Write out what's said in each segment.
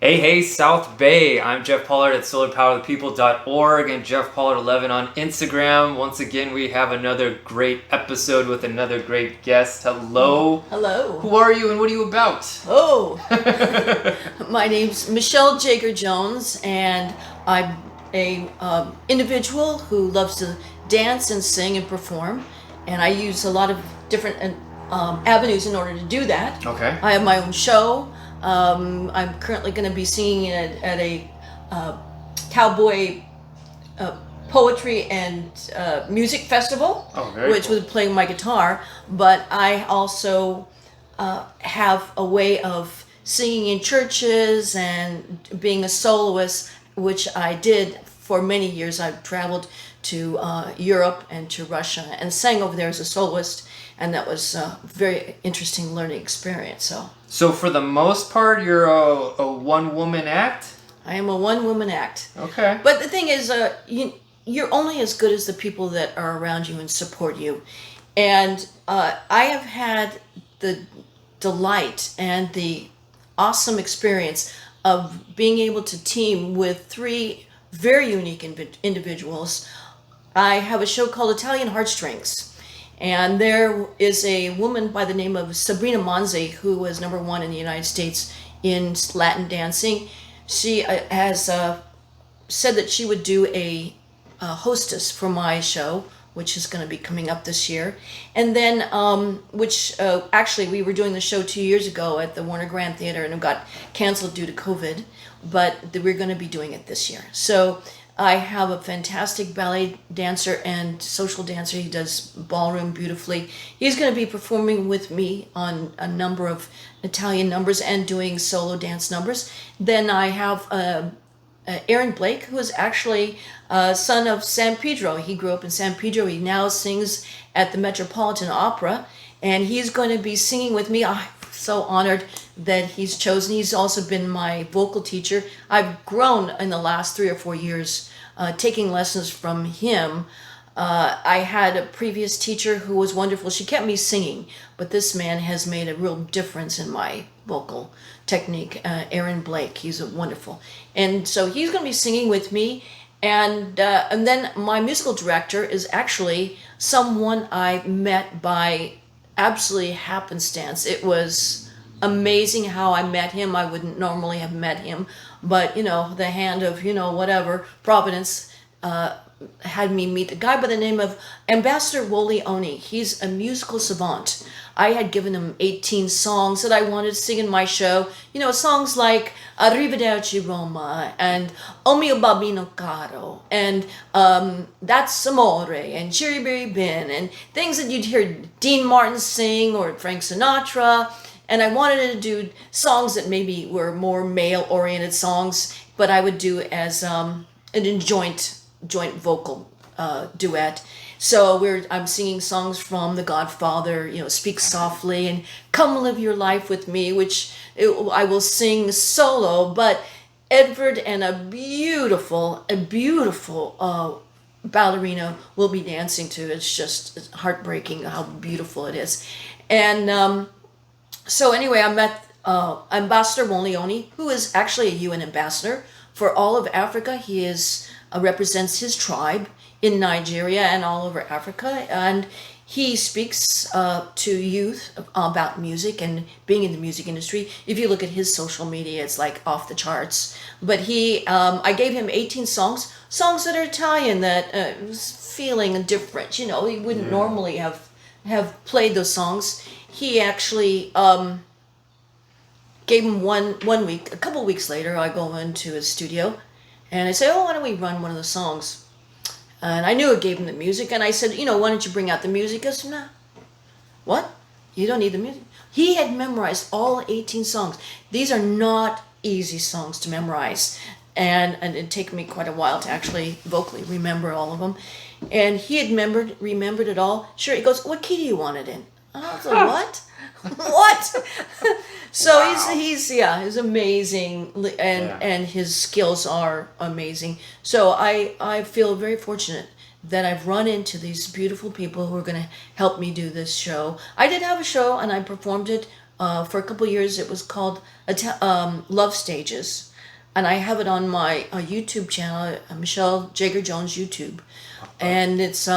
Hey, South Bay. I'm Jeff Pollard at solarpowerthepeople.org and Jeff Pollard11 on Instagram. Once again, we have another great episode with another great guest. Hello. Hello. Who are you and what are you about? Oh, my name's Michelle Jaeger Jones, and I'm a individual who loves to dance and sing and perform, and I use a lot of different avenues in order to do that. Okay. I have my own show. I'm currently going to be singing at a cowboy poetry and music festival, which cool. was playing my guitar. But I also have a way of singing in churches and being a soloist, which I did for many years. I've traveled to Europe and to Russia and sang over there as a soloist, and that was a very interesting learning experience. So for the most part, you're a one-woman act? I am a one-woman act. Okay. But the thing is, you're only as good as the people that are around you and support you. And I have had the delight and the awesome experience of being able to team with three very unique individuals. I have a show called Italian Heartstrings, and there is a woman by the name of Sabrina Manzi who was #1 in the United States in Latin dancing. She has said that she would do a hostess for my show, which is going to be coming up this year. And then, actually, we were doing the show 2 years ago at the Warner Grand Theater, and it got canceled due to COVID, but we're going to be doing it this year. So I have a fantastic ballet dancer and social dancer. He does ballroom beautifully. He's going to be performing with me on a number of Italian numbers and doing solo dance numbers. Then I have Aaron Blake, who is actually son of San Pedro. He grew up in San Pedro. He now sings at the Metropolitan Opera, and he's going to be singing with me. I'm so honored that he's chosen. He's also been my vocal teacher. I've grown in the last 3 or 4 years taking lessons from him. I had a previous teacher who was wonderful. She kept me singing, but this man has made a real difference in my vocal technique. Aaron Blake, he's wonderful. And so he's going to be singing with me. And then my musical director is actually someone I met by absolutely happenstance. It was amazing how I met him. I wouldn't normally have met him, but the hand of whatever Providence had me meet a guy by the name of Ambassador Wole Oni. He's a musical savant. I had given him 18 songs that I wanted to sing in my show. Songs like Arrivederci Roma and O mio bambino caro and That's Amore and Cherry Berry Bin and things that you'd hear Dean Martin sing or Frank Sinatra. And I wanted to do songs that maybe were more male-oriented songs, but I would do as a joint vocal duet. So I'm singing songs from The Godfather, Speak Softly and Come Live Your Life With Me, which I will sing solo, but Edward and a beautiful ballerina will be dancing to. It's just heartbreaking how beautiful it is. And so anyway, I met Ambassador Wole Oni, who is actually a UN ambassador for all of Africa. He represents his tribe in Nigeria and all over Africa, and he speaks to youth about music and being in the music industry. If you look at his social media, it's like off the charts. But I gave him 18 songs that are Italian, that was feeling different. He wouldn't normally have played those songs. He actually gave him one week. A couple weeks later, I go into his studio, and I say, "Oh, why don't we run one of the songs?" And I knew I gave him the music, and I said, "Why don't you bring out the music?" He goes, "Nah, what? You don't need the music." He had memorized all 18 songs. These are not easy songs to memorize, and it'd take me quite a while to actually vocally remember all of them. And he had remembered it all. Sure, he goes, "What key do you want it in?" I was like, "What? What?" So Wow. he's amazing, and his skills are amazing. So I feel very fortunate that I've run into these beautiful people who are going to help me do this show. I did have a show, and I performed it for a couple of years. It was called Love Stages. and I have it on my YouTube channel, Michelle Jaeger Jones YouTube, and it's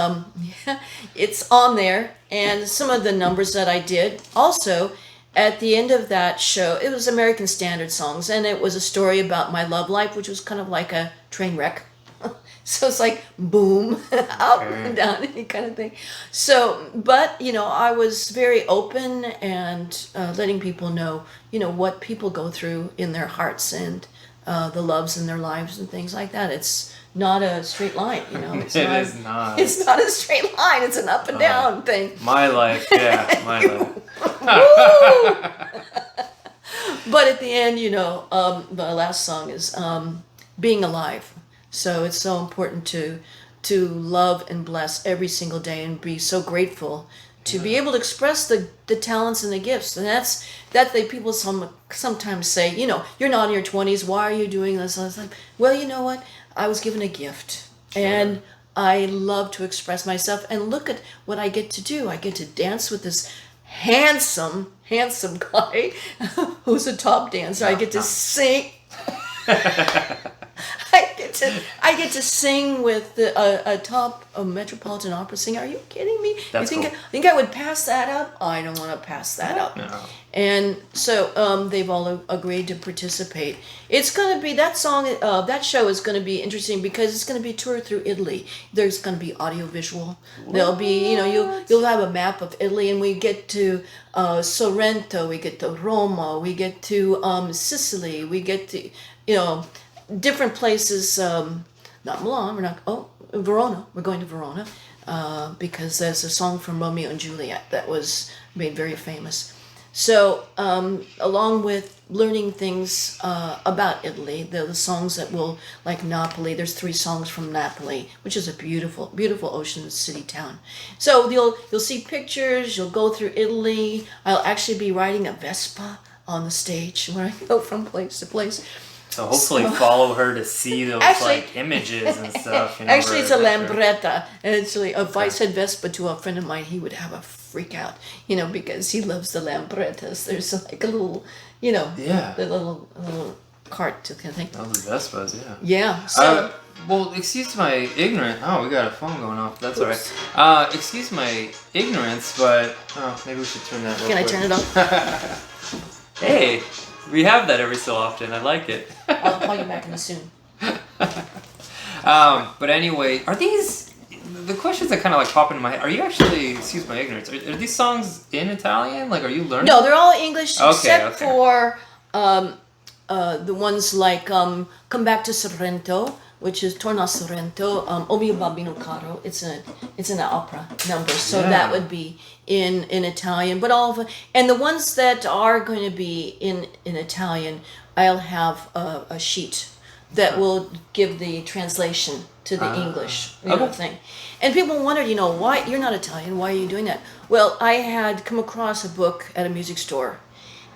it's on there, and some of the numbers that I did. Also, at the end of that show, it was American Standard songs, and it was a story about my love life, which was kind of like a train wreck. So it's like boom, up and down, kind of thing. So, but I was very open and letting people know, what people go through in their hearts and the loves in their lives and things like that. It's not a straight line, It's It not, is not. It's not a straight line. It's an up and down thing. My life, yeah, my life. But at the end, the last song is being alive. So it's so important to love and bless every single day and be so grateful to be able to express the talents and the gifts. And that's the people sometimes say, you're not in your 20s. Why are you doing this? And I was like, well, you know what? I was given a gift. And I love to express myself. And look at what I get to do. I get to dance with this handsome guy who's a top dancer. I get to sing. I get to sing with a top Metropolitan Opera singer. Are you kidding me? That's you cool. think I would pass that up? I don't want to pass that up. No. And so they've all agreed to participate. It's going to be that song. That show is going to be interesting because it's going to be toured through Italy. There's going to be audio visual. There'll be you'll have a map of Italy, and we get to Sorrento, we get to Roma, we get to Sicily, we get to different places, not Milan, Verona. We're going to Verona because there's a song from Romeo and Juliet that was made very famous. So along with learning things about Italy, the songs that will, like Napoli, there's 3 songs from Napoli, which is a beautiful, beautiful ocean city town. So you'll see pictures, you'll go through Italy. I'll actually be riding a Vespa on the stage when I go from place to place. So hopefully follow her to see those images and stuff. Actually, it's a Lambretta. Actually, if I said Vespa to a friend of mine, he would have a freak out, because he loves the Lambrettas. There's like a little, the little cart kind of thing. Oh, the Vespas, yeah. Yeah. So. Well, excuse my ignorance. Oh, we got a phone going off. That's all right. Excuse my ignorance, but maybe we should turn that. Can I turn it off? Hey. We have that every so often. I like it. I'll call you back in a soon. But anyway, are these the questions that kind of like pop into my head? Are you actually, excuse my ignorance, are these songs in Italian? Like, are you learning? No, they're all English except okay. for the ones like "Come Back to Sorrento," which is "Torna a Sorrento." "O mio bambino caro." It's an opera number, so that would be in Italian. But all of it, and the ones that are going to be in Italian, I'll have a sheet that will give the translation to the English thing. And people wondered, why you're not Italian? Why are you doing that? Well, I had come across a book at a music store.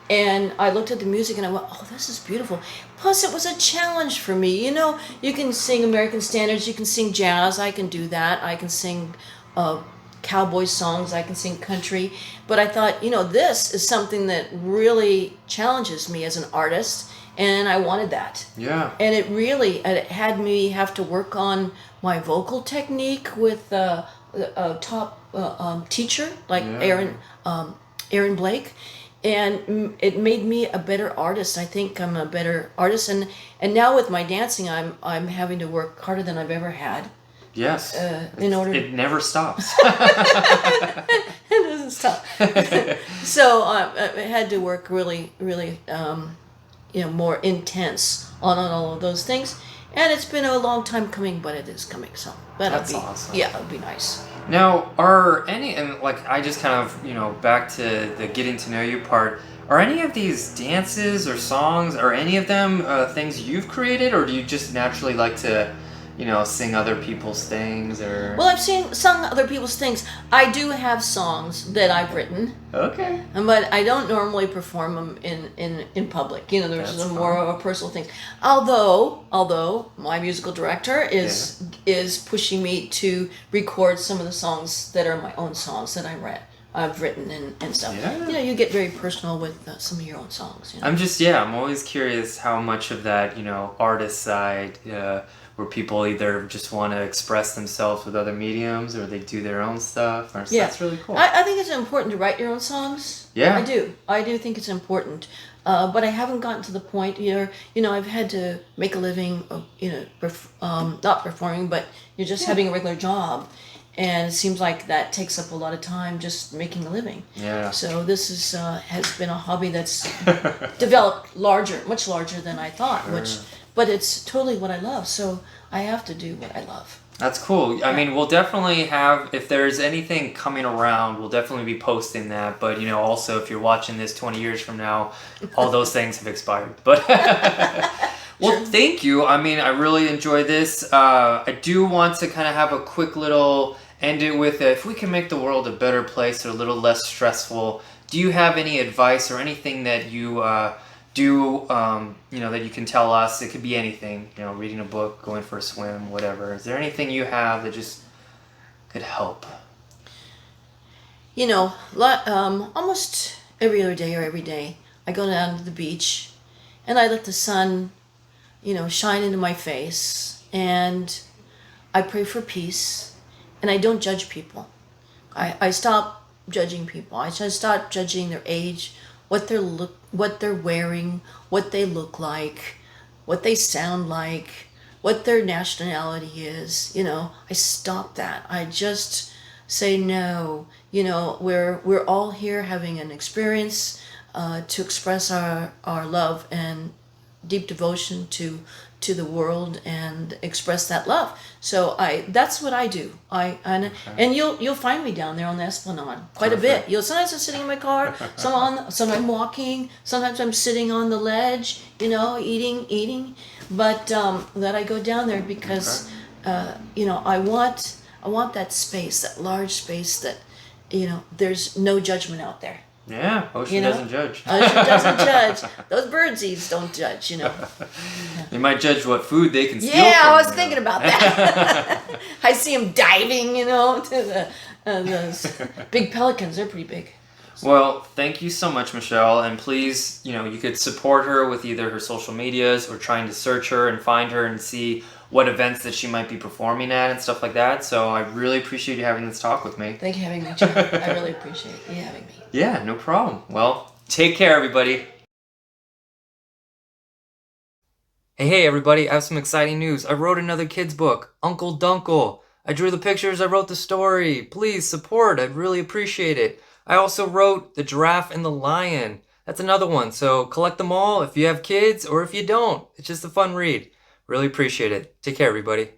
And I looked at the music and I went, oh, this is beautiful. Plus, it was a challenge for me. You can sing American standards, you can sing jazz, I can do that. I can sing cowboy songs, I can sing country. But I thought, this is something that really challenges me as an artist, and I wanted that. Yeah. And it had me have to work on my vocal technique with a top teacher like Aaron Blake. And it made me a better artist. I think I'm a better artist, and now with my dancing, I'm having to work harder than I've ever had. Yes. It never stops. It doesn't stop. So I had to work really, really, more intense on all of those things, and it's been a long time coming, but it is coming. So that's awesome. Yeah, it'll be nice. Now, are any, and like I just kind of, back to the getting to know you part, are any of these dances or songs, are any of them things you've created, or do you just naturally like to, sing other people's things, or? Well, I've sung other people's things. I do have songs that I've written. Okay. But I don't normally perform them in public. There's more of a personal thing. Although my musical director is pushing me to record some of the songs that are my own songs that I I've written and stuff. Yeah. You know, you get very personal with some of your own songs. You know? I'm always curious how much of that, artist side, where people either just want to express themselves with other mediums or they do their own stuff. Yeah. That's really cool. I think it's important to write your own songs. Yeah. I do. I do think it's important. But I haven't gotten to the point here. You know, I've had to make a living, not performing, but you're just having a regular job. And it seems like that takes up a lot of time just making a living. Yeah. So this has been a hobby that's developed much larger than I thought. But it's totally what I love. So I have to do what I love. That's cool. I mean, we'll definitely have, if there's anything coming around, we'll definitely be posting that. But, also if you're watching this 20 years from now, all those things have expired. But, well, thank you. I mean, I really enjoy this. I do want to kind of have a quick little, end it with, if we can make the world a better place or a little less stressful, do you have any advice or anything that you do, that you can tell us? It could be anything, reading a book, going for a swim, whatever. Is there anything you have that just could help? Almost every other day or every day, I go down to the beach and I let the sun, shine into my face, and I pray for peace, and I don't judge people. I stop judging people. I just stop judging their age, what they're wearing, what they look like, what they sound like, what their nationality is. I stop that. I just say no. We're all here having an experience to express our love and deep devotion to the world and express that love. So that's what I do. And you'll find me down there on the Esplanade quite a bit. Sometimes I'm sitting in my car, sometimes I'm walking, sometimes I'm sitting on the ledge, eating. But that I go down there because I want that space, that large space that there's no judgment out there. Yeah, ocean doesn't judge. Ocean doesn't judge. Those birdsies don't judge, They might judge what food they can steal Yeah, from I was you. thinking about that. I see them diving, to those big pelicans. They're pretty big. Well, thank you so much, Michelle. And please, you could support her with either her social medias or trying to search her and find her and see what events that she might be performing at and stuff like that. So I really appreciate you having this talk with me. Thank you for having me, John. I really appreciate you having me. Yeah, no problem. Well, take care, everybody. Hey, everybody. I have some exciting news. I wrote another kid's book, Uncle Duncle. I drew the pictures. I wrote the story. Please support. I'd really appreciate it. I also wrote The Giraffe and the Lion. That's another one. So collect them all if you have kids or if you don't. It's just a fun read. Really appreciate it. Take care, everybody.